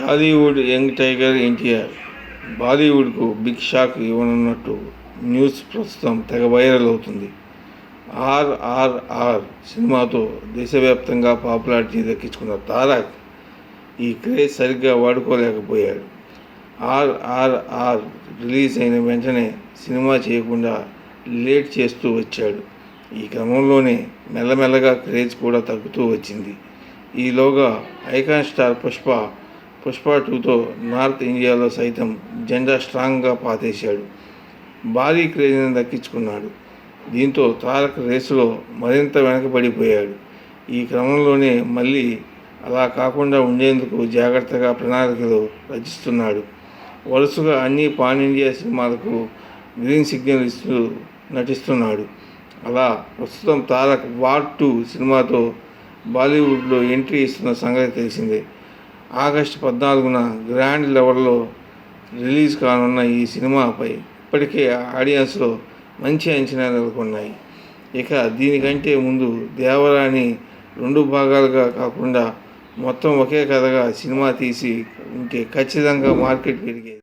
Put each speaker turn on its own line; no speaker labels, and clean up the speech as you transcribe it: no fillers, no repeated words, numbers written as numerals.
Tollywood young tiger NTR బాలీవుడ్కు big shock ఇవ్వనున్నట్టు news ప్రస్తుతం తెగ వైరల్ అవుతుంది. RRR సినిమాతో దేశవ్యాప్తంగా పాపులారిటీ దక్కించుకున్న తారక్ ఈ క్రేజ్ సరిగ్గా వాడుకోలేకపోయాడు. RRR రిలీజ్ అయిన వెంటనే సినిమా చేయకుండా లేట్ చేస్తూ వచ్చాడు. ఈ క్రమంలోనే మెల్లమెల్లగా క్రేజ్ కూడా తగ్గుతూ వచ్చింది. ఈలోగా ఐకాన్ స్టార్ పుష్ప 2తో నార్త్ ఇండియాలో సైతం జెండా స్ట్రాంగ్గా పాతేశాడు. భారీ క్రేజ్ని దక్కించుకున్నాడు. దీంతో తారక్ రేసులో మరింత వెనకబడిపోయాడు. ఈ క్రమంలోనే మళ్ళీ అలా కాకుండా ఉండేందుకు జాగ్రత్తగా ప్రణాళికలు రచిస్తున్నాడు. వరుసగా అన్ని పాన్ ఇండియా సినిమాలకు గ్రీన్ సిగ్నల్ ఇస్తూ నటిస్తున్నాడు. అలా ప్రస్తుతం తారక్ వార్ 2 సినిమాతో బాలీవుడ్లో ఎంట్రీ ఇస్తున్న సంగతి తెలిసిందే. ఆగస్టు 14న గ్రాండ్ లెవెల్లో రిలీజ్ కానున్న ఈ సినిమాపై ఇప్పటికే ఆడియన్స్లో మంచి అంచనాలు నెలకొన్నాయి. ఇక దీనికంటే ముందు దేవరాని 2 భాగాలుగా కాకుండా మొత్తం ఒకే కథగా సినిమా తీసి ఉంటే ఖచ్చితంగా మార్కెట్ పెరిగేది.